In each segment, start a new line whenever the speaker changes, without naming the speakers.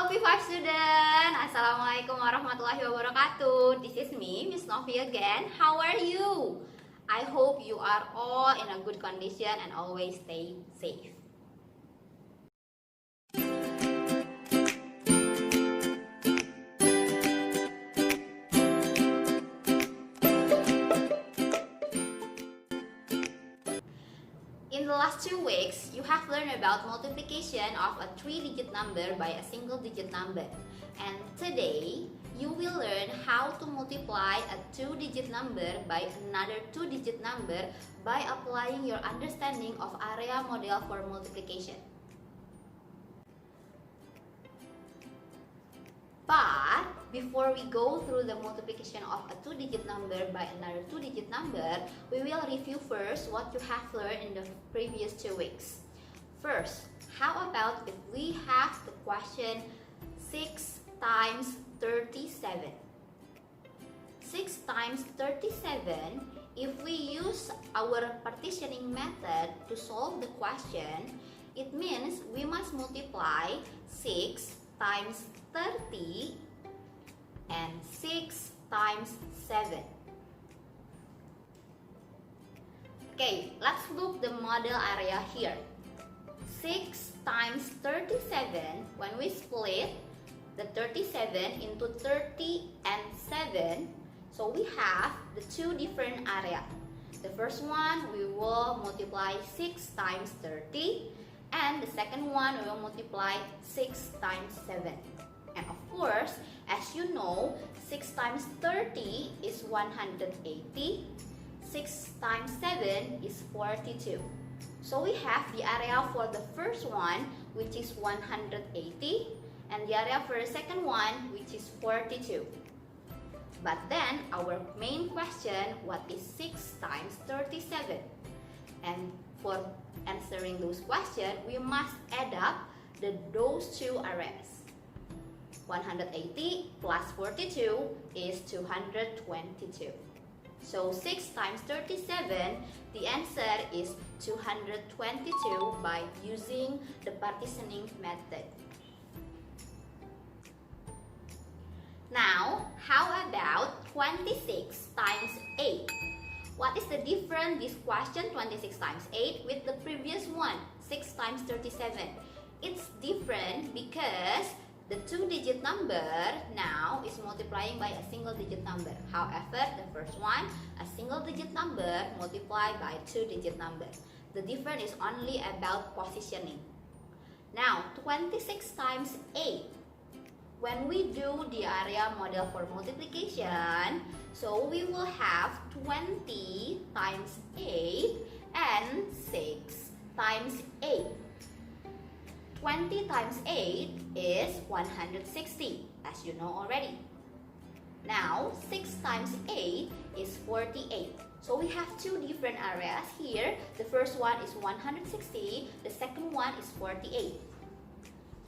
P5 student, Assalamualaikum warahmatullahi wabarakatuh. This is me, Miss Novi again. How are you? I hope you are all in a good condition and always stay safe. In the last 2 weeks, you have learned about multiplication of a 3-digit number by a single-digit number. And today, you will learn how to multiply a 2-digit number by another 2-digit number by applying your understanding of area model for multiplication. But before we go through the multiplication of a 2-digit number by another 2-digit number, we will review first what you have learned in the previous 2 weeks. First, how about if we have the question 6 times 37? 6 times 37, if we use our partitioning method to solve the question, it means we must multiply 6 times 30 and 6 times 7. Okay, let's look the model area here. 6 times 37, when we split the 37 into 30 and 7, so we have the 2 different areas. The first one, we will multiply 6 times 30, and the second one, we will multiply 6 times 7. And of course, as you know, 6 times 30 is 180, 6 times 7 is 42. So we have the area for the first one, which is 180, and the area for the second one, which is 42. But then, our main question, what is 6 times 37? And for answering those questions, we must add up those 2 areas. 180 plus 42 is 222. So 6 times 37, the answer is 222 by using the partitioning method. Now, how about 26 times 8? What is the difference this question 26 times 8 with the previous one 6 times 37? It's different because the 2-digit number now is multiplying by a single-digit number. However, the first one, a single-digit number multiplied by 2-digit number. The difference is only about positioning. Now, 26 times 8. When we do the area model for multiplication, so we will have 20 times 8 and 6 times 8. 20 times 8 is 160, as you know already. Now, 6 times 8 is 48. So we have 2 different areas here. The first one is 160, the second one is 48.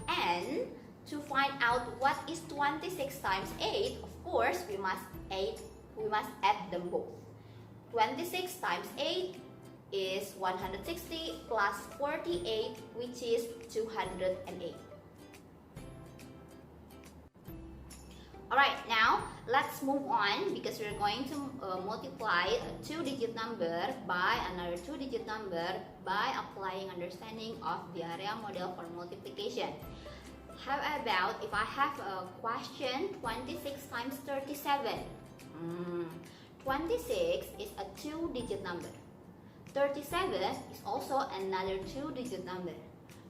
And to find out what is 26 times 8, of course, we must add them both. 26 times 8 is 160 plus 48, which is 208. Alright, now let's move on because we're going to multiply a 2-digit number by another 2-digit number by applying understanding of the area model for multiplication. How about if I have a question 26 times 37? 26 is a 2-digit number. 37 is also another 2-digit number.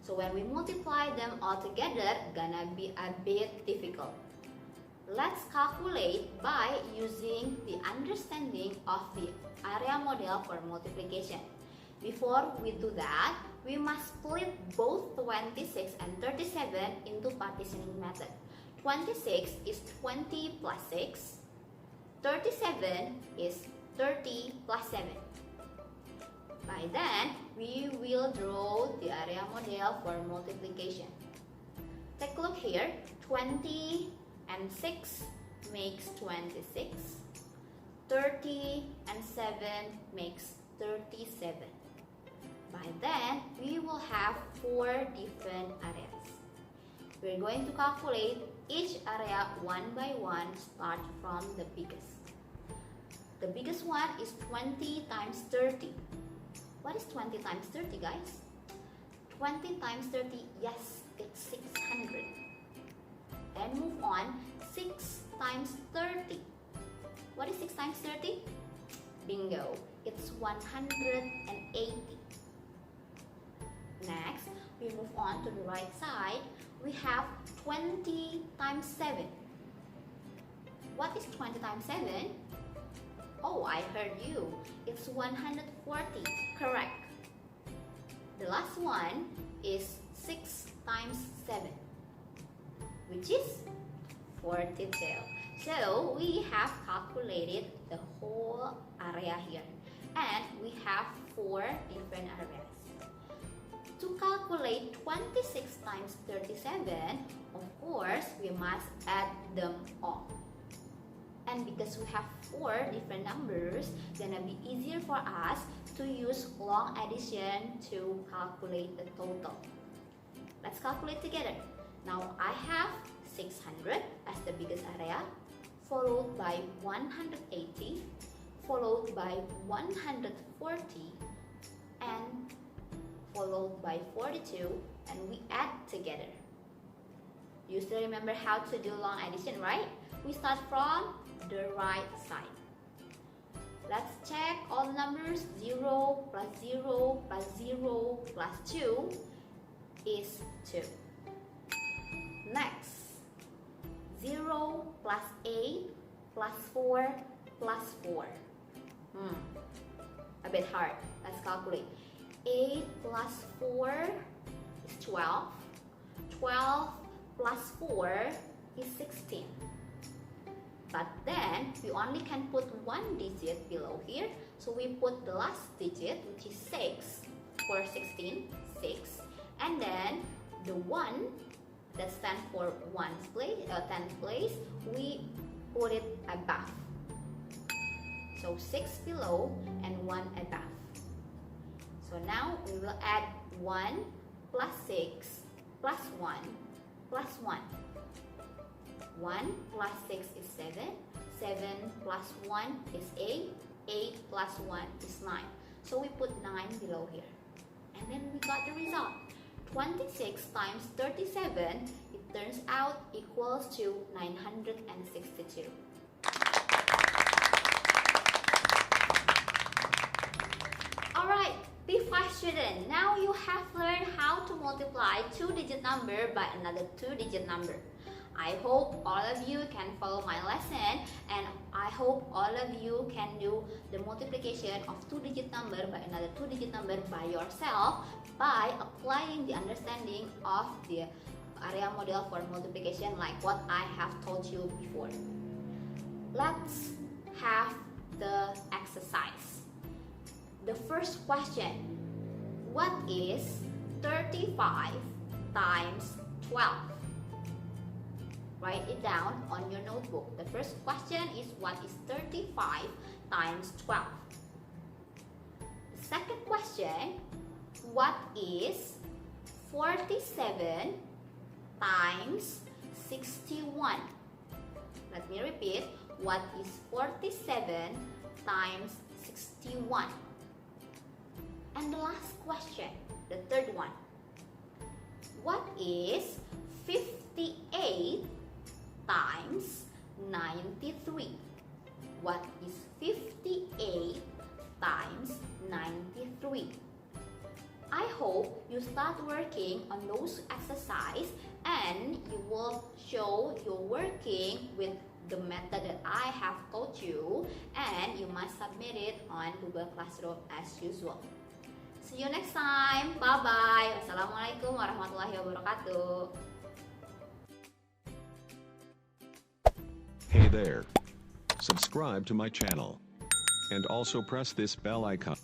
So when we multiply them all together, gonna be a bit difficult. Let's calculate by using the understanding of the area model for multiplication. Before we do that, we must split both 26 and 37 into partitioning method. 26 is 20 plus 6. 37 is 30 plus 7. By then, we will draw the area model for multiplication. Take a look here. 20 and 6 makes 26. 30 and 7 makes 37. By then, we will have 4 different areas. We're going to calculate each area one by one, start from the biggest. The biggest one is 20 times 30. What is 20 times 30, guys? 20 times 30, yes, it's 600. Then move on, 6 times 30. What is 6 times 30? Bingo, it's 180. Next, we move on to the right side. We have 20 times 7. What is 20 times 7? Oh, I heard you. It's 140. Correct. The last one is 6 times 7, which is 42. So we have calculated the whole area here, and we have 4 different areas. To calculate 26 times 37, of course, we must add them all. And because we have 4 different numbers, then it'll be easier for us to use long addition to calculate the total. Let's calculate together. Now I have 600 as the biggest area, followed by 180, followed by 140, and followed by 42, and we add together. You still remember how to do long addition, right? We start from the right side. Let's check all the numbers. 0 plus 0 plus 0 plus 2 is 2. Next, 0 plus 8 plus 4 plus 4. A bit hard. Let's calculate. 8 plus 4 is 12. 12 plus 4 is 16. But then we only can put one digit below here, so we put the last digit, which is 6 for 16, 6, and then the 1 that stands for 10th place, we put it above. So 6 below and 1 above. So now we will add 1 plus 6 plus 1 plus 1. 1 plus 6 is 7, 7 plus 1 is 8, 8 plus 1 is 9. So we put 9 below here. And then we got the result. 26 times 37, it turns out equals to 962. Alright, P5 student, now you have learned how to multiply 2-digit number by another 2-digit number. I hope all of you can follow my lesson, and I hope all of you can do the multiplication of 2-digit number by another 2-digit number by yourself by applying the understanding of the area model for multiplication like what I have told you before. Let's have the exercise. The first question, what is 35 times 12? Write it down on your notebook. The first question is, what is 35 times 12? The second question, what is 47 times 61? Let me repeat, what is 47 times 61? And the last question, the third one, what is 58 times 93? What is 58 times 93? I hope you start working on those exercises and you will show you're working with the method that I have taught you, and you must submit it on Google Classroom as usual. See you next time. Bye-bye. Wassalamualaikum warahmatullahi wabarakatuh.
Hey there. Subscribe to my channel. And also press this bell icon.